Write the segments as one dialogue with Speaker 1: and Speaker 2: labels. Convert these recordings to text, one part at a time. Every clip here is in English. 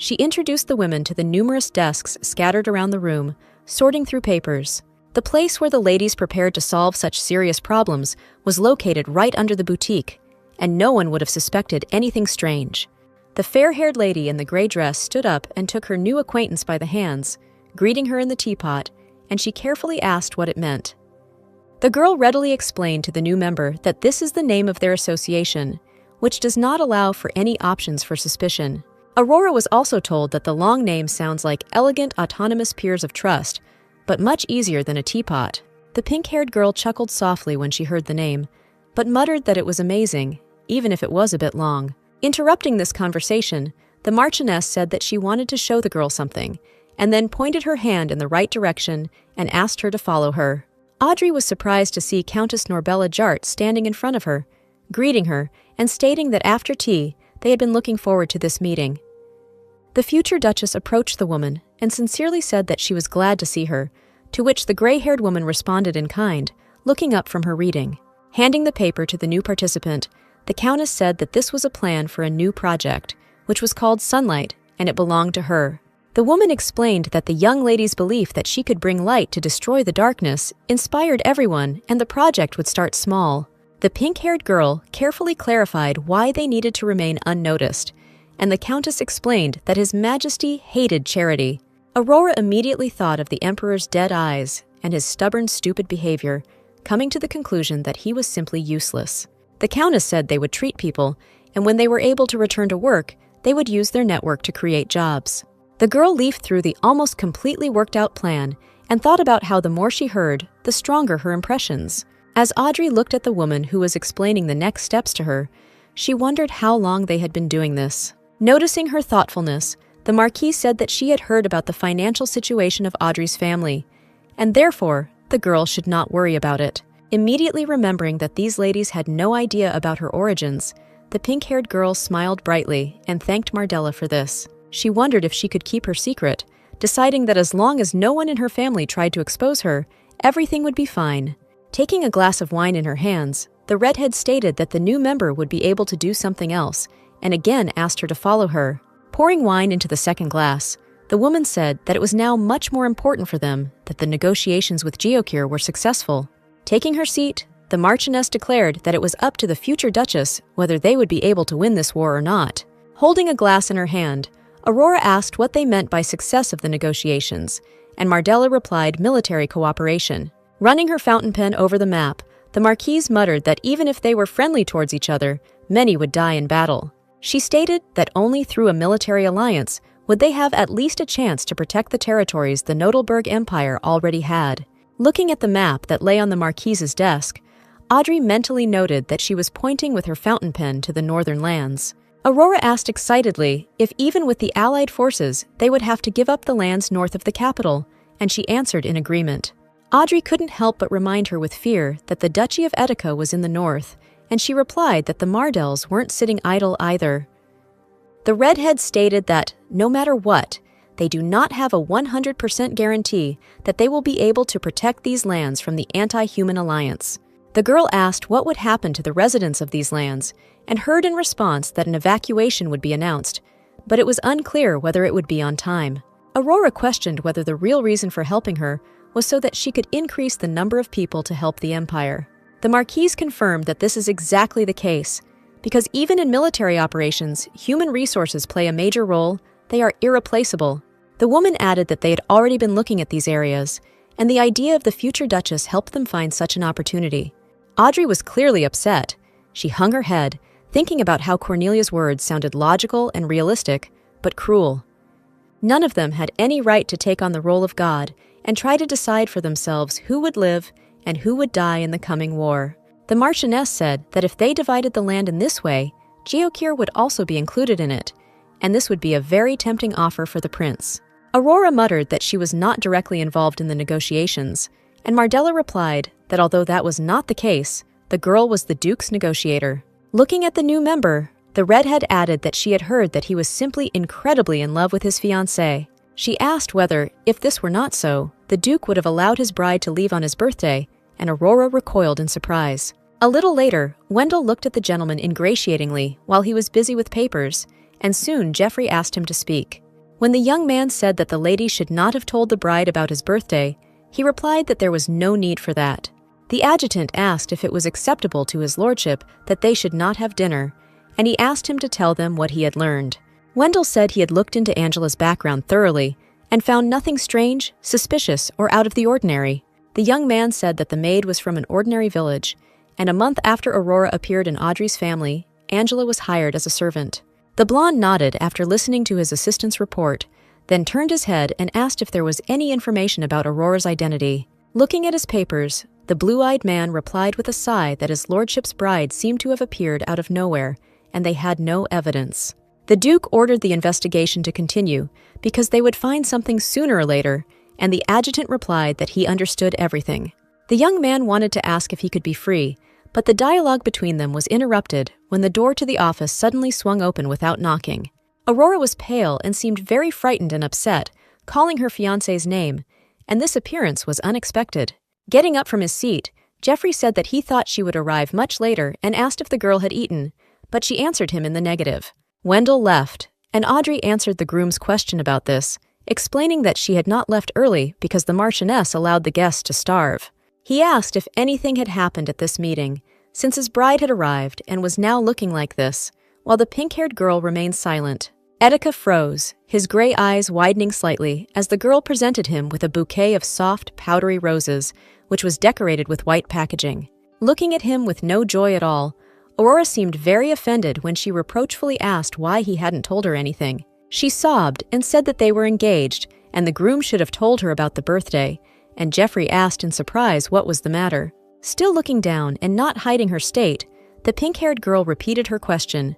Speaker 1: She introduced the women to the numerous desks scattered around the room, sorting through papers. The place where the ladies prepared to solve such serious problems was located right under the boutique, and no one would have suspected anything strange. The fair-haired lady in the gray dress stood up and took her new acquaintance by the hands, greeting her in the teapot, and she carefully asked what it meant. The girl readily explained to the new member that this is the name of their association, which does not allow for any options for suspicion. Aurora was also told that the long name sounds like elegant autonomous peers of trust, but much easier than a teapot. The pink-haired girl chuckled softly when she heard the name, but muttered that it was amazing, even if it was a bit long. Interrupting this conversation, the Marchioness said that she wanted to show the girl something, and then pointed her hand in the right direction and asked her to follow her. Audrey was surprised to see Countess Norbella Jart standing in front of her, greeting her and stating that after tea, they had been looking forward to this meeting. The future Duchess approached the woman and sincerely said that she was glad to see her, to which the gray-haired woman responded in kind, looking up from her reading. Handing the paper to the new participant, the Countess said that this was a plan for a new project, which was called Sunlight, and it belonged to her. The woman explained that the young lady's belief that she could bring light to destroy the darkness inspired everyone, and the project would start small. The pink-haired girl carefully clarified why they needed to remain unnoticed, and the Countess explained that His Majesty hated charity. Aurora immediately thought of the Emperor's dead eyes and his stubborn, stupid behavior, coming to the conclusion that he was simply useless. The Countess said they would treat people, and when they were able to return to work, they would use their network to create jobs. The girl leafed through the almost completely worked-out plan and thought about how the more she heard, the stronger her impressions. As Audrey looked at the woman who was explaining the next steps to her, she wondered how long they had been doing this. Noticing her thoughtfulness, the Marquise said that she had heard about the financial situation of Audrey's family, and therefore, the girl should not worry about it. Immediately remembering that these ladies had no idea about her origins, the pink-haired girl smiled brightly and thanked Mardella for this. She wondered if she could keep her secret, deciding that as long as no one in her family tried to expose her, everything would be fine. Taking a glass of wine in her hands, the redhead stated that the new member would be able to do something else, and again asked her to follow her. Pouring wine into the second glass, the woman said that it was now much more important for them that the negotiations with Geocure were successful. Taking her seat, the Marchioness declared that it was up to the future Duchess whether they would be able to win this war or not. Holding a glass in her hand, Aurora asked what they meant by success of the negotiations, and Mardella replied military cooperation. Running her fountain pen over the map, the Marquise muttered that even if they were friendly towards each other, many would die in battle. She stated that only through a military alliance would they have at least a chance to protect the territories the Nodelberg Empire already had. Looking at the map that lay on the Marquise's desk, Audrey mentally noted that she was pointing with her fountain pen to the northern lands. Aurora asked excitedly if even with the Allied forces they would have to give up the lands north of the capital, and she answered in agreement. Audrey couldn't help but remind her with fear that the Duchy of Ettica was in the north, and she replied that the Mardells weren't sitting idle either. The redhead stated that, no matter what, they do not have a 100% guarantee that they will be able to protect these lands from the anti-human alliance. The girl asked what would happen to the residents of these lands, and heard in response that an evacuation would be announced, but it was unclear whether it would be on time. Aurora questioned whether the real reason for helping her was so that she could increase the number of people to help the Empire. The Marquise confirmed that this is exactly the case, because even in military operations, human resources play a major role. They are irreplaceable. The woman added that they had already been looking at these areas, and the idea of the future Duchess helped them find such an opportunity. Audrey was clearly upset. She hung her head, thinking about how Cornelia's words sounded logical and realistic, but cruel. None of them had any right to take on the role of God and try to decide for themselves who would live and who would die in the coming war. The Marchioness said that if they divided the land in this way, Geocure would also be included in it, and this would be a very tempting offer for the prince. Aurora muttered that she was not directly involved in the negotiations, and Mardella replied that although that was not the case, the girl was the Duke's negotiator. Looking at the new member, the redhead added that she had heard that he was simply incredibly in love with his fiancée. She asked whether, if this were not so, the Duke would have allowed his bride to leave on his birthday, and Aurora recoiled in surprise. A little later, Wendell looked at the gentleman ingratiatingly while he was busy with papers, and soon Geoffrey asked him to speak. When the young man said that the lady should not have told the bride about his birthday, he replied that there was no need for that. The adjutant asked if it was acceptable to his lordship that they should not have dinner, and he asked him to tell them what he had learned. Wendell said he had looked into Angela's background thoroughly and found nothing strange, suspicious, or out of the ordinary. The young man said that the maid was from an ordinary village, and a month after Aurora appeared in Audrey's family, Angela was hired as a servant. The blonde nodded after listening to his assistant's report, then turned his head and asked if there was any information about Aurora's identity. Looking at his papers, the blue-eyed man replied with a sigh that his lordship's bride seemed to have appeared out of nowhere, and they had no evidence. The Duke ordered the investigation to continue because they would find something sooner or later, and the adjutant replied that he understood everything. The young man wanted to ask if he could be free, but the dialogue between them was interrupted when the door to the office suddenly swung open without knocking. Aurora was pale and seemed very frightened and upset, calling her fiancé's name, and this appearance was unexpected. Getting up from his seat, Jeffrey said that he thought she would arrive much later and asked if the girl had eaten, but she answered him in the negative. Wendell left, and Audrey answered the groom's question about this, explaining that she had not left early because the Marchioness allowed the guests to starve. He asked if anything had happened at this meeting, since his bride had arrived and was now looking like this, while the pink-haired girl remained silent. Ettica froze, his gray eyes widening slightly as the girl presented him with a bouquet of soft, powdery roses, which was decorated with white packaging. Looking at him with no joy at all, Aurora seemed very offended when she reproachfully asked why he hadn't told her anything. She sobbed and said that they were engaged, and the groom should have told her about the birthday, and Jeffrey asked in surprise what was the matter. Still looking down and not hiding her state, the pink-haired girl repeated her question,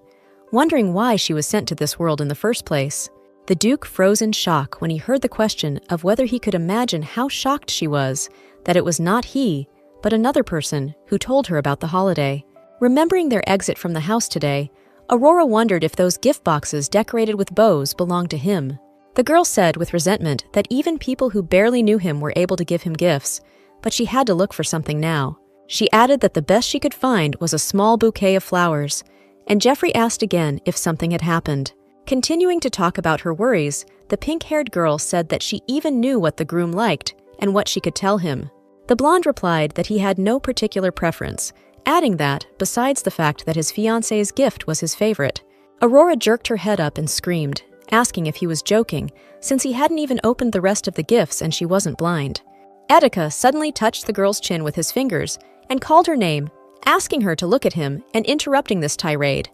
Speaker 1: wondering why she was sent to this world in the first place. The Duke froze in shock when he heard the question of whether he could imagine how shocked she was that it was not he, but another person who told her about the holiday. Remembering their exit from the house today, Aurora wondered if those gift boxes decorated with bows belonged to him. The girl said with resentment that even people who barely knew him were able to give him gifts, but she had to look for something now. She added that the best she could find was a small bouquet of flowers, and Jeffrey asked again if something had happened. Continuing to talk about her worries, the pink-haired girl said that she even knew what the groom liked and what she could tell him. The blonde replied that he had no particular preference, adding that, besides the fact that his fiancé's gift was his favorite. Aurora jerked her head up and screamed, asking if he was joking, since he hadn't even opened the rest of the gifts and she wasn't blind. Ettica suddenly touched the girl's chin with his fingers and called her name, asking her to look at him and interrupting this tirade.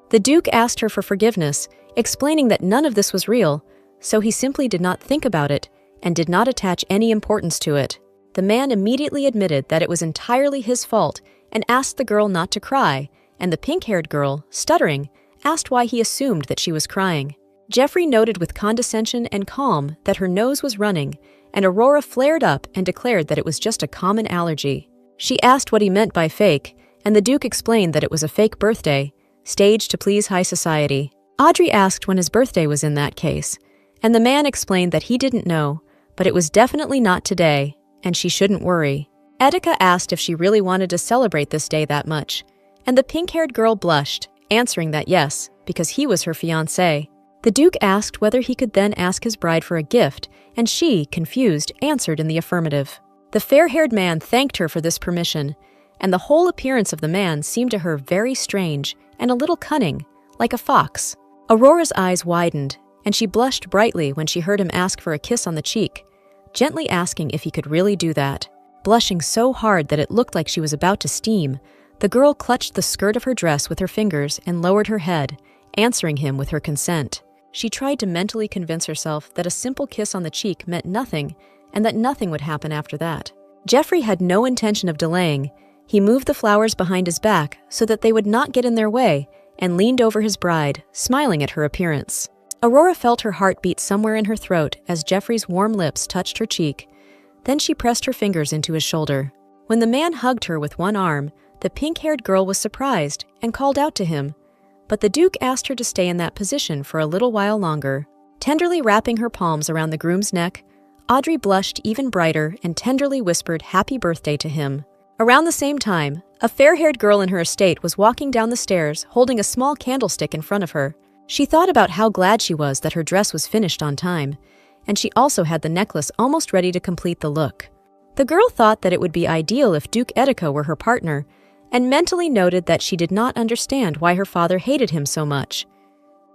Speaker 1: The Duke asked her for forgiveness, explaining that none of this was real, so he simply did not think about it and did not attach any importance to it. The man immediately admitted that it was entirely his fault and asked the girl not to cry, and the pink-haired girl, stuttering, asked why he assumed that she was crying. Jeffrey noted with condescension and calm that her nose was running, and Aurora flared up and declared that it was just a common allergy. She asked what he meant by fake, and the Duke explained that it was a fake birthday, staged to please high society. Audrey asked when his birthday was in that case, and the man explained that he didn't know, but it was definitely not today, and she shouldn't worry. Ettica asked if she really wanted to celebrate this day that much, and the pink-haired girl blushed, answering that yes, because he was her fiancé. The Duke asked whether he could then ask his bride for a gift, and she, confused, answered in the affirmative. The fair-haired man thanked her for this permission, and the whole appearance of the man seemed to her very strange and a little cunning, like a fox. Aurora's eyes widened, and she blushed brightly when she heard him ask for a kiss on the cheek, gently asking if he could really do that. Blushing so hard that it looked like she was about to steam, the girl clutched the skirt of her dress with her fingers and lowered her head, answering him with her consent. She tried to mentally convince herself that a simple kiss on the cheek meant nothing and that nothing would happen after that. Jeffrey had no intention of delaying. He moved the flowers behind his back so that they would not get in their way and leaned over his bride, smiling at her appearance. Aurora felt her heart beat somewhere in her throat as Jeffrey's warm lips touched her cheek. Then she pressed her fingers into his shoulder. When the man hugged her with one arm, the pink-haired girl was surprised and called out to him, but the Duke asked her to stay in that position for a little while longer. Tenderly wrapping her palms around the groom's neck, Audrey blushed even brighter and tenderly whispered happy birthday to him. Around the same time, a fair-haired girl in her estate was walking down the stairs holding a small candlestick in front of her. She thought about how glad she was that her dress was finished on time, and she also had the necklace almost ready to complete the look. The girl thought that it would be ideal if Duke Ettica were her partner, and mentally noted that she did not understand why her father hated him so much.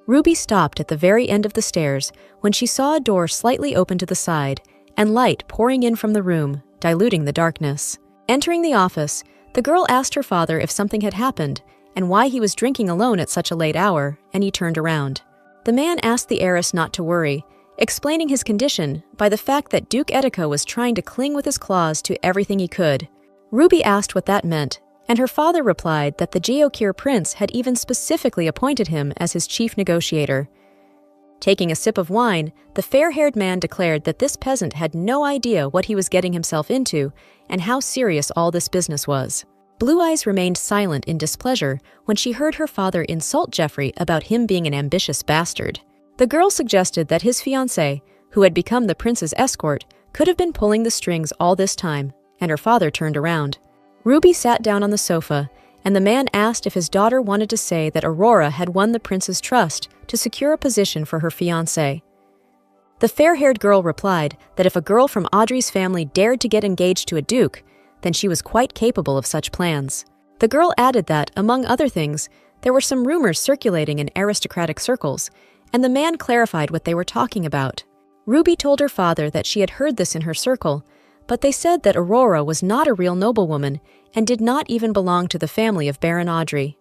Speaker 1: Ruby stopped at the very end of the stairs when she saw a door slightly open to the side and light pouring in from the room, diluting the darkness. Entering the office, the girl asked her father if something had happened and why he was drinking alone at such a late hour, and he turned around. The man asked the heiress not to worry, explaining his condition by the fact that Duke Ettica was trying to cling with his claws to everything he could. Ruby asked what that meant, and her father replied that the Geokir prince had even specifically appointed him as his chief negotiator. Taking a sip of wine, the fair-haired man declared that this peasant had no idea what he was getting himself into and how serious all this business was. Blue Eyes remained silent in displeasure when she heard her father insult Jeffrey about him being an ambitious bastard. The girl suggested that his fiancé, who had become the prince's escort, could have been pulling the strings all this time, and her father turned around. Ruby sat down on the sofa, and the man asked if his daughter wanted to say that Aurora had won the prince's trust to secure a position for her fiancé. The fair-haired girl replied that if a girl from Audrey's family dared to get engaged to a duke, then she was quite capable of such plans. The girl added that, among other things, there were some rumors circulating in aristocratic circles, and the man clarified what they were talking about. Ruby told her father that she had heard this in her circle, but they said that Aurora was not a real noblewoman and did not even belong to the family of Baron Audrey.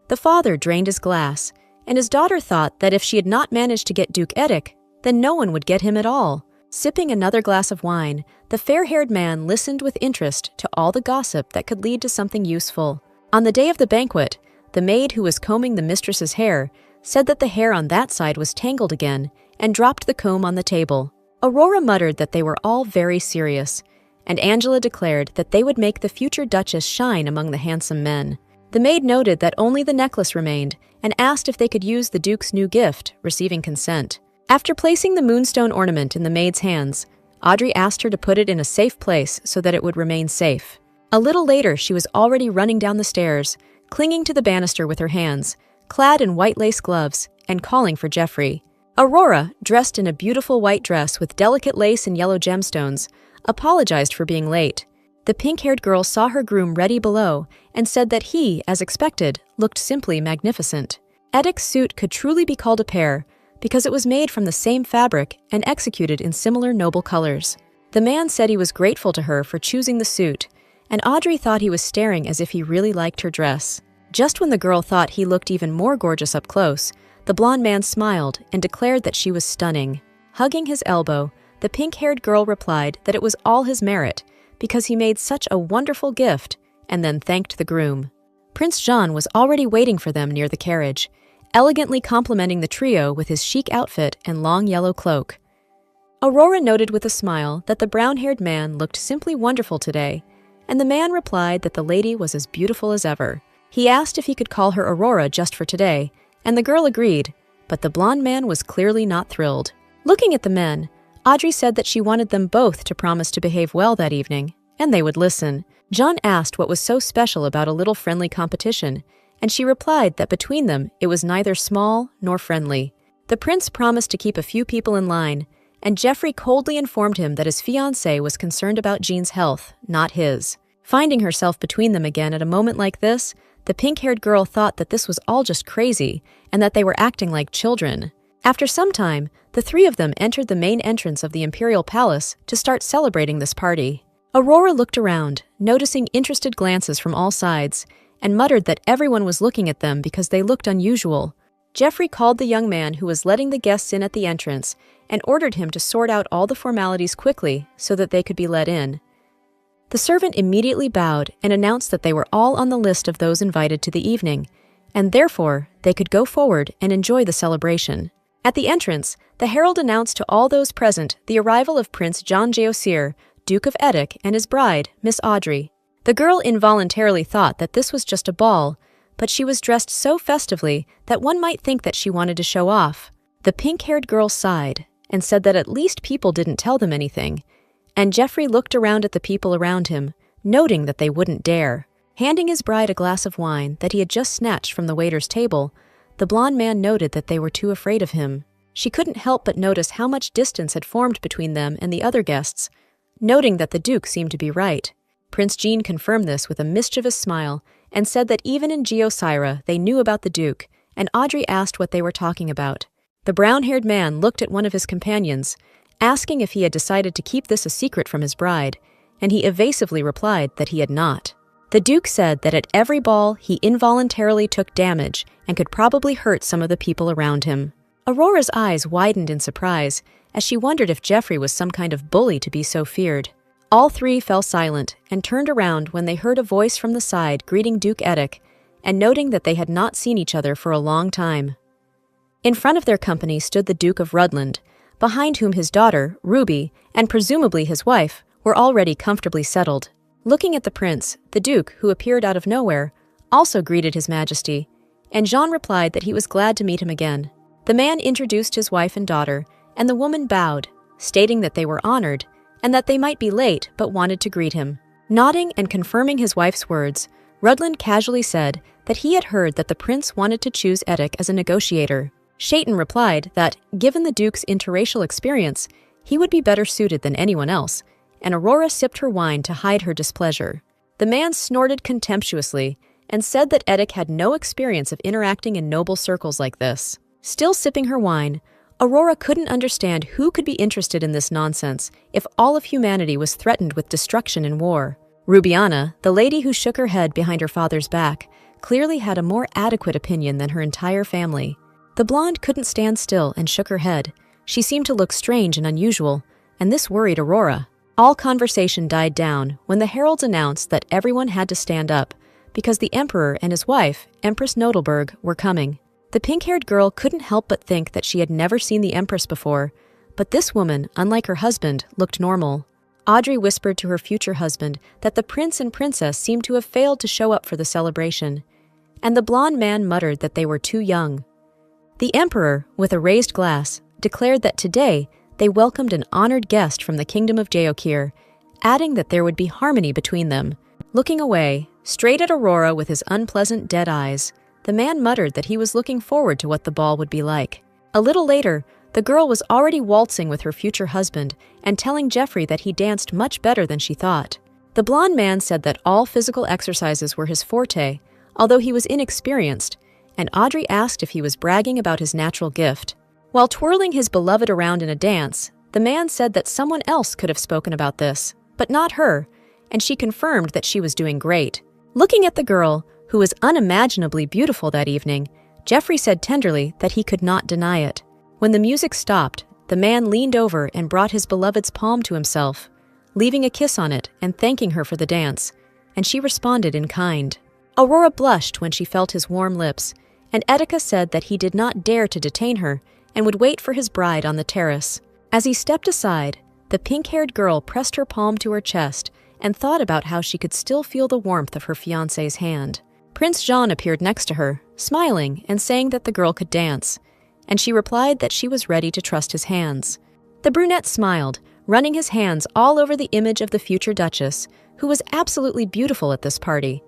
Speaker 1: The father drained his glass, and his daughter thought that if she had not managed to get Duke Ettica, then no one would get him at all. Sipping another glass of wine, the fair-haired man listened with interest to all the gossip that could lead to something useful. On the day of the banquet, the maid who was combing the mistress's hair said that the hair on that side was tangled again and dropped the comb on the table. Aurora muttered that they were all very serious, and Angela declared that they would make the future duchess shine among the handsome men. The maid noted that only the necklace remained and asked if they could use the duke's new gift, receiving consent. After placing the moonstone ornament in the maid's hands, Audrey asked her to put it in a safe place so that it would remain safe. A little later, she was already running down the stairs, clinging to the banister with her hands, clad in white lace gloves, and calling for Jeffrey. Aurora, dressed in a beautiful white dress with delicate lace and yellow gemstones, apologized for being late. The pink-haired girl saw her groom ready below and said that he, as expected, looked simply magnificent. Ettic's suit could truly be called a pair, because it was made from the same fabric and executed in similar noble colors. The man said he was grateful to her for choosing the suit, and Audrey thought he was staring as if he really liked her dress. Just when the girl thought he looked even more gorgeous up close, the blonde man smiled and declared that she was stunning. Hugging his elbow, the pink-haired girl replied that it was all his merit, because he made such a wonderful gift, and then thanked the groom. Prince Jean was already waiting for them near the carriage, elegantly complimenting the trio with his chic outfit and long yellow cloak. Aurora noted with a smile that the brown-haired man looked simply wonderful today, and the man replied that the lady was as beautiful as ever. He asked if he could call her Aurora just for today, and the girl agreed, but the blonde man was clearly not thrilled. Looking at the men, Audrey said that she wanted them both to promise to behave well that evening, and they would listen. John asked what was so special about a little friendly competition, and she replied that between them it was neither small nor friendly. The prince promised to keep a few people in line, and Jeffrey coldly informed him that his fiancée was concerned about Jean's health, not his. Finding herself between them again at a moment like this, the pink-haired girl thought that this was all just crazy and that they were acting like children. After some time, the three of them entered the main entrance of the imperial palace to start celebrating this party. Aurora looked around, noticing interested glances from all sides, and muttered that everyone was looking at them because they looked unusual. Jeffrey called the young man who was letting the guests in at the entrance and ordered him to sort out all the formalities quickly so that they could be let in. The servant immediately bowed and announced that they were all on the list of those invited to the evening, and therefore they could go forward and enjoy the celebration. At the entrance, the herald announced to all those present the arrival of Prince John Geosir, Duke of Ettica, and his bride, Miss Audrey. The girl involuntarily thought that this was just a ball, but she was dressed so festively that one might think that she wanted to show off. The pink-haired girl sighed and said that at least people didn't tell them anything, and Jeffrey looked around at the people around him, noting that they wouldn't dare. Handing his bride a glass of wine that he had just snatched from the waiter's table, the blonde man noted that they were too afraid of him. She couldn't help but notice how much distance had formed between them and the other guests, noting that the Duke seemed to be right. Prince Jean confirmed this with a mischievous smile and said that even in Geosira they knew about the Duke, and Audrey asked what they were talking about. The brown-haired man looked at one of his companions, asking if he had decided to keep this a secret from his bride, and he evasively replied that he had not. The Duke said that at every ball he involuntarily took damage and could probably hurt some of the people around him. Aurora's eyes widened in surprise as she wondered if Jeffrey was some kind of bully to be so feared. All three fell silent and turned around when they heard a voice from the side greeting Duke Ettica and noting that they had not seen each other for a long time. In front of their company stood the Duke of Rudland, behind whom his daughter, Ruby, and presumably his wife, were already comfortably settled. Looking at the prince, the Duke, who appeared out of nowhere, also greeted His Majesty, and Jean replied that he was glad to meet him again. The man introduced his wife and daughter, and the woman bowed, stating that they were honored and that they might be late but wanted to greet him. Nodding and confirming his wife's words, Rudland casually said that he had heard that the prince wanted to choose Ettica as a negotiator. Shaitan replied that, given the Duke's interracial experience, he would be better suited than anyone else, and Aurora sipped her wine to hide her displeasure. The man snorted contemptuously and said that Ettica had no experience of interacting in noble circles like this. Still sipping her wine, Aurora couldn't understand who could be interested in this nonsense if all of humanity was threatened with destruction and war. Rubiana, the lady who shook her head behind her father's back, clearly had a more adequate opinion than her entire family. The blonde couldn't stand still and shook her head. She seemed to look strange and unusual, and this worried Aurora. All conversation died down when the heralds announced that everyone had to stand up, because the Emperor and his wife, Empress Nodelberg, were coming. The pink-haired girl couldn't help but think that she had never seen the Empress before, but this woman, unlike her husband, looked normal. Audrey whispered to her future husband that the prince and princess seemed to have failed to show up for the celebration, and the blonde man muttered that they were too young. The Emperor, with a raised glass, declared that today they welcomed an honored guest from the kingdom of Geokir, adding that there would be harmony between them. Looking away, straight at Aurora with his unpleasant dead eyes, the man muttered that he was looking forward to what the ball would be like. A little later, the girl was already waltzing with her future husband and telling Jeffrey that he danced much better than she thought. The blonde man said that all physical exercises were his forte, although he was inexperienced, and Audrey asked if he was bragging about his natural gift. While twirling his beloved around in a dance, the man said that someone else could have spoken about this, but not her, and she confirmed that she was doing great. Looking at the girl, who was unimaginably beautiful that evening, Jeffrey said tenderly that he could not deny it. When the music stopped, the man leaned over and brought his beloved's palm to himself, leaving a kiss on it and thanking her for the dance, and she responded in kind. Aurora blushed when she felt his warm lips, and Ettica said that he did not dare to detain her and would wait for his bride on the terrace. As he stepped aside, the pink-haired girl pressed her palm to her chest and thought about how she could still feel the warmth of her fiancé's hand. Prince Jean appeared next to her, smiling and saying that the girl could dance, and she replied that she was ready to trust his hands. The brunette smiled, running his hands all over the image of the future Duchess, who was absolutely beautiful at this party.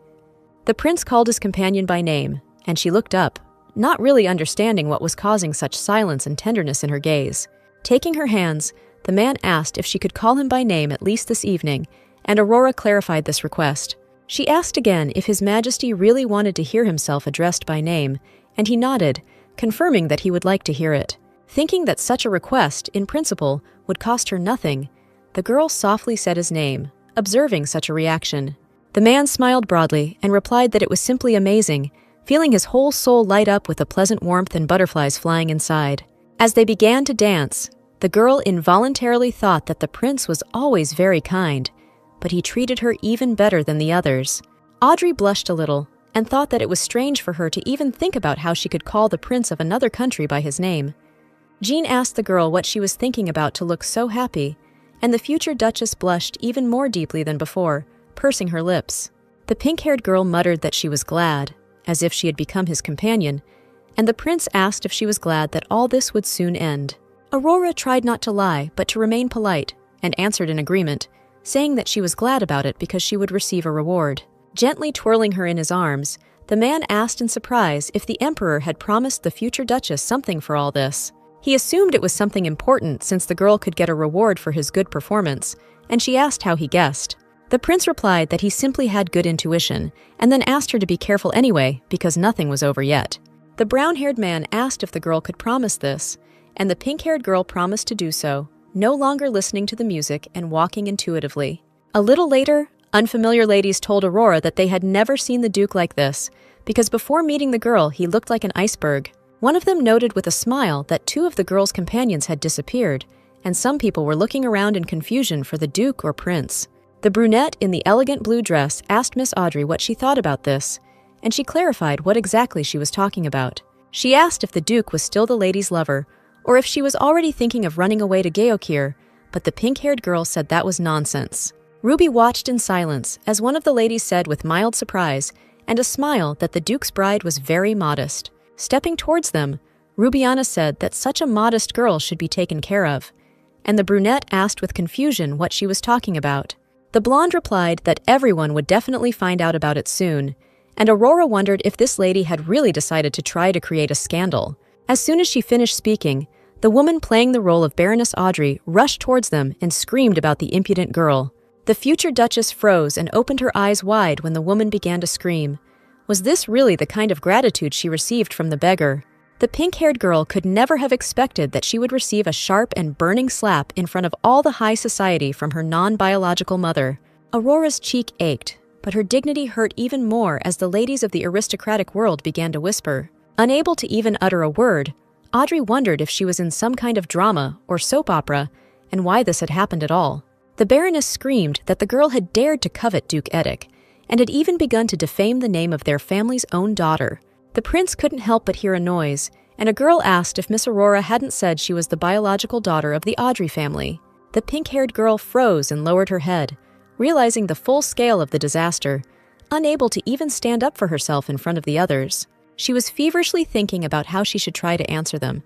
Speaker 1: The prince called his companion by name, and she looked up, not really understanding what was causing such silence and tenderness in her gaze. Taking her hands, the man asked if she could call him by name at least this evening, and Aurora clarified this request. She asked again if His Majesty really wanted to hear himself addressed by name, and he nodded, confirming that he would like to hear it. Thinking that such a request, in principle, would cost her nothing, the girl softly said his name, observing such a reaction. The man smiled broadly and replied that it was simply amazing, feeling his whole soul light up with a pleasant warmth and butterflies flying inside. As they began to dance, the girl involuntarily thought that the prince was always very kind, but he treated her even better than the others. Audrey blushed a little and thought that it was strange for her to even think about how she could call the prince of another country by his name. Jean asked the girl what she was thinking about to look so happy, and the future Duchess blushed even more deeply than before, pursing her lips. The pink-haired girl muttered that she was glad, as if she had become his companion, and the prince asked if she was glad that all this would soon end. Aurora tried not to lie, but to remain polite, and answered in agreement, saying that she was glad about it because she would receive a reward. Gently twirling her in his arms, The man asked in surprise if the emperor had promised the future duchess something for all this. He assumed it was something important since the girl could get a reward for his good performance, and she asked how he guessed. The prince replied that he simply had good intuition, and then asked her to be careful anyway because nothing was over yet. The brown-haired man asked if the girl could promise this, and the pink-haired girl promised to do so, no longer listening to the music and walking intuitively. A little later, unfamiliar ladies told Aurora that they had never seen the Duke like this, because before meeting the girl, he looked like an iceberg. One of them noted with a smile that 2 of the girl's companions had disappeared, and some people were looking around in confusion for the Duke or Prince. The brunette in the elegant blue dress asked Miss Audrey what she thought about this, and she clarified what exactly she was talking about. She asked if the Duke was still the lady's lover, or if she was already thinking of running away to Geokir, but the pink-haired girl said that was nonsense. Ruby watched in silence as one of the ladies said with mild surprise and a smile that the Duke's bride was very modest. Stepping towards them, Rubiana said that such a modest girl should be taken care of, and the brunette asked with confusion what she was talking about. The blonde replied that everyone would definitely find out about it soon, and Aurora wondered if this lady had really decided to try to create a scandal. As soon as she finished speaking, the woman playing the role of Baroness Audrey rushed towards them and screamed about the impudent girl. The future duchess froze and opened her eyes wide when the woman began to scream. Was this really the kind of gratitude she received from the beggar? The pink-haired girl could never have expected that she would receive a sharp and burning slap in front of all the high society from her non-biological mother. Aurora's cheek ached, but her dignity hurt even more as the ladies of the aristocratic world began to whisper. Unable to even utter a word, Audrey wondered if she was in some kind of drama or soap opera and why this had happened at all. The Baroness screamed that the girl had dared to covet Duke Ettica and had even begun to defame the name of their family's own daughter. The prince couldn't help but hear a noise, and a girl asked if Miss Aurora hadn't said she was the biological daughter of the Audrey family. The pink-haired girl froze and lowered her head, realizing the full scale of the disaster, unable to even stand up for herself in front of the others. She was feverishly thinking about how she should try to answer them,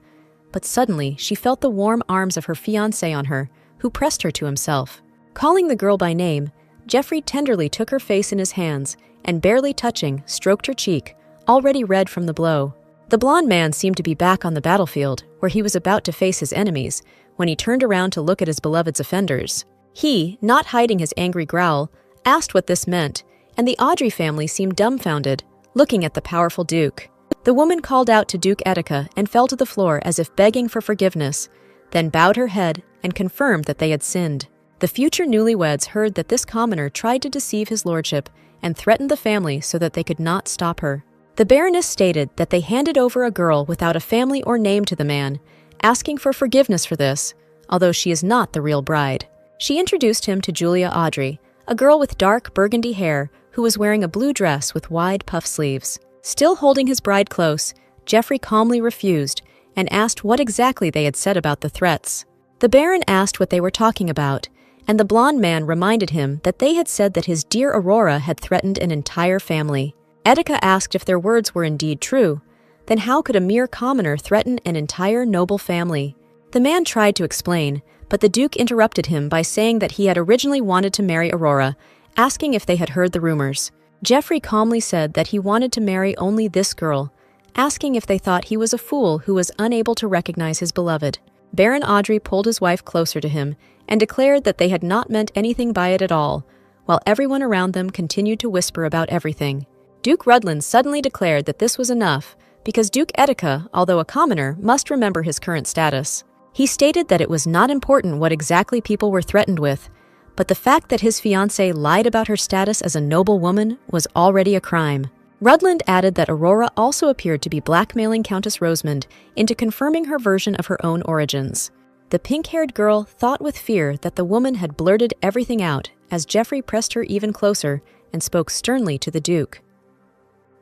Speaker 1: but suddenly she felt the warm arms of her fiancé on her, who pressed her to himself. Calling the girl by name, Jeffrey tenderly took her face in his hands and, barely touching, stroked her cheek, already red from the blow. The blonde man seemed to be back on the battlefield, where he was about to face his enemies, when he turned around to look at his beloved's offenders. He, not hiding his angry growl, asked what this meant, and the Audrey family seemed dumbfounded, looking at the powerful Duke. The woman called out to Duke Ettica and fell to the floor as if begging for forgiveness, then bowed her head and confirmed that they had sinned. The future newlyweds heard that this commoner tried to deceive his lordship and threatened the family so that they could not stop her. The Baroness stated that they handed over a girl without a family or name to the man, asking for forgiveness for this, although she is not the real bride. She introduced him to Julia Audrey, a girl with dark burgundy hair who was wearing a blue dress with wide puff sleeves. Still holding his bride close, Jeffrey calmly refused and asked what exactly they had said about the threats. The Baron asked what they were talking about, and the blonde man reminded him that they had said that his dear Aurora had threatened an entire family. Ettica asked if their words were indeed true. Then how could a mere commoner threaten an entire noble family? The man tried to explain, but the Duke interrupted him by saying that he had originally wanted to marry Aurora, asking if they had heard the rumors. Jeffrey calmly said that he wanted to marry only this girl, asking if they thought he was a fool who was unable to recognize his beloved. Baron Audrey pulled his wife closer to him and declared that they had not meant anything by it at all, while everyone around them continued to whisper about everything. Duke Rudland suddenly declared that this was enough, because Duke Ettica, although a commoner, must remember his current status. He stated that it was not important what exactly people were threatened with, but the fact that his fiancée lied about her status as a noble woman was already a crime. Rudland added that Aurora also appeared to be blackmailing Countess Rosamund into confirming her version of her own origins. The pink-haired girl thought with fear that the woman had blurted everything out as Jeffrey pressed her even closer and spoke sternly to the Duke.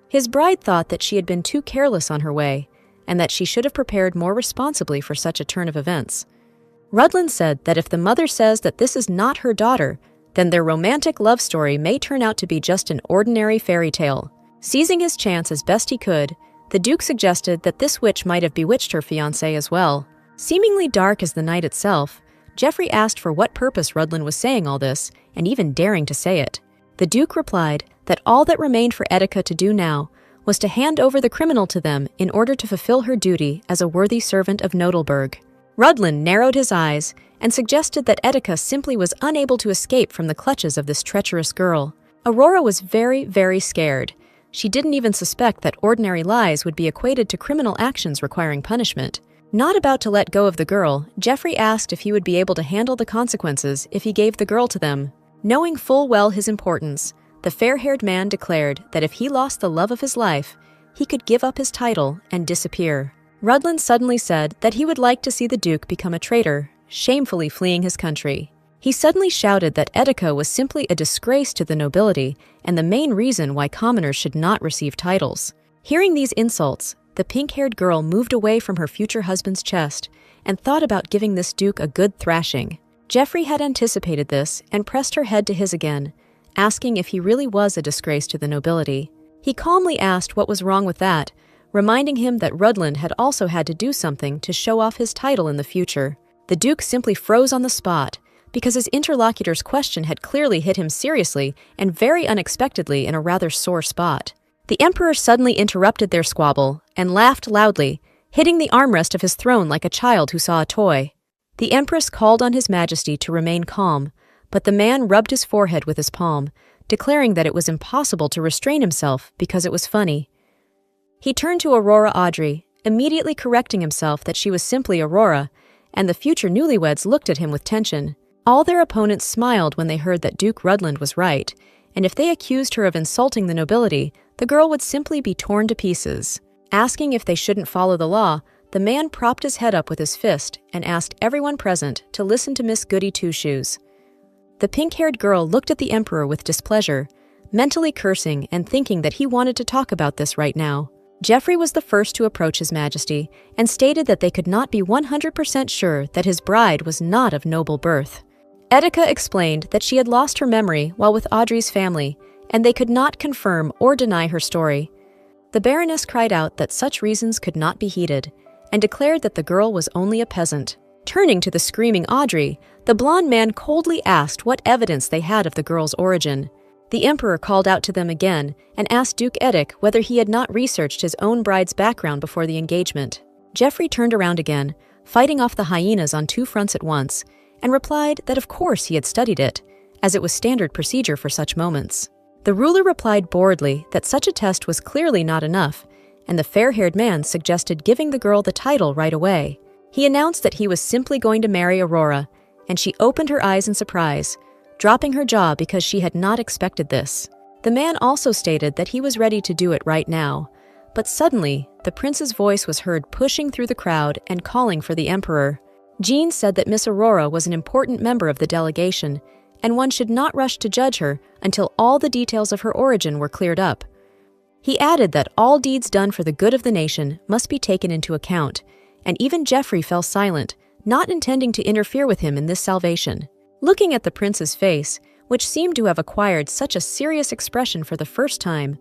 Speaker 1: His bride thought that she had been too careless on her way, and that she should have prepared more responsibly for such a turn of events. Rudland said that if the mother says that this is not her daughter, then their romantic love story may turn out to be just an ordinary fairy tale. Seizing his chance as best he could, the Duke suggested that this witch might have bewitched her fiancé as well. Seemingly dark as the night itself, Jeffrey asked for what purpose Rudland was saying all this, and even daring to say it. The Duke replied that all that remained for Ettica to do now was to hand over the criminal to them in order to fulfill her duty as a worthy servant of Nodelberg. Rudlin narrowed his eyes and suggested that Ettica simply was unable to escape from the clutches of this treacherous girl. Aurora was very, very scared. She didn't even suspect that ordinary lies would be equated to criminal actions requiring punishment. Not about to let go of the girl, Jeffrey asked if he would be able to handle the consequences if he gave the girl to them. Knowing full well his importance, the fair-haired man declared that if he lost the love of his life, he could give up his title and disappear. Rudlin suddenly said that he would like to see the Duke become a traitor, shamefully fleeing his country. He suddenly shouted that Ettica was simply a disgrace to the nobility and the main reason why commoners should not receive titles. Hearing these insults, the pink-haired girl moved away from her future husband's chest and thought about giving this Duke a good thrashing. Jeffrey had anticipated this and pressed her head to his again, asking if he really was a disgrace to the nobility. He calmly asked what was wrong with that, reminding him that Rudlin had also had to do something to show off his title in the future. The Duke simply froze on the spot, because his interlocutor's question had clearly hit him seriously and very unexpectedly in a rather sore spot. The Emperor suddenly interrupted their squabble and laughed loudly, hitting the armrest of his throne like a child who saw a toy. The Empress called on His Majesty to remain calm, but the man rubbed his forehead with his palm, declaring that it was impossible to restrain himself because it was funny. He turned to Aurora Audrey, immediately correcting himself that she was simply Aurora, and the future newlyweds looked at him with tension. All their opponents smiled when they heard that Duke Rudland was right, and if they accused her of insulting the nobility, the girl would simply be torn to pieces. Asking if they shouldn't follow the law, the man propped his head up with his fist and asked everyone present to listen to Miss Goody Two-Shoes. The pink-haired girl looked at the Emperor with displeasure, mentally cursing and thinking that he wanted to talk about this right now. Jeffrey was the first to approach His Majesty and stated that they could not be 100% sure that his bride was not of noble birth. Ettica explained that she had lost her memory while with Audrey's family, and they could not confirm or deny her story. The Baroness cried out that such reasons could not be heeded, and declared that the girl was only a peasant. Turning to the screaming Audrey, the blonde man coldly asked what evidence they had of the girl's origin. The Emperor called out to them again and asked Duke Ettic whether he had not researched his own bride's background before the engagement. Jeffrey turned around again, fighting off the hyenas on two fronts at once, and replied that of course he had studied it, as it was standard procedure for such moments. The ruler replied boredly that such a test was clearly not enough, and the fair-haired man suggested giving the girl the title right away. He announced that he was simply going to marry Aurora, and she opened her eyes in surprise, dropping her jaw because she had not expected this. The man also stated that he was ready to do it right now, but suddenly, the prince's voice was heard pushing through the crowd and calling for the Emperor. Jean said that Miss Aurora was an important member of the delegation, and one should not rush to judge her until all the details of her origin were cleared up. He added that all deeds done for the good of the nation must be taken into account, and even Jeffrey fell silent, not intending to interfere with him in this salvation. Looking at the prince's face, which seemed to have acquired such a serious expression for the first time,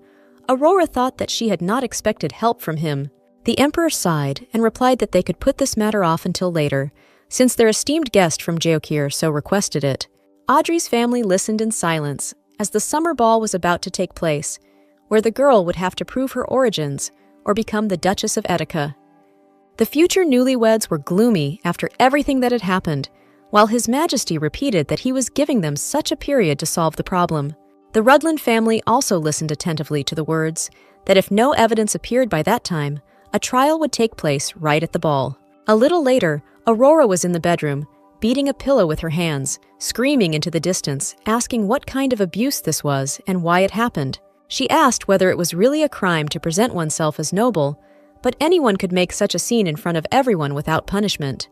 Speaker 1: Aurora thought that she had not expected help from him. The Emperor sighed and replied that they could put this matter off until later, since their esteemed guest from Jeokir so requested it. Audrey's family listened in silence as the summer ball was about to take place, where the girl would have to prove her origins or become the Duchess of Ettica. The future newlyweds were gloomy after everything that had happened, while His Majesty repeated that he was giving them such a period to solve the problem. The Rudland family also listened attentively to the words that if no evidence appeared by that time, a trial would take place right at the ball. A little later, Aurora was in the bedroom, beating a pillow with her hands, screaming into the distance, asking what kind of abuse this was and why it happened. She asked whether it was really a crime to present oneself as noble, but anyone could make such a scene in front of everyone without punishment.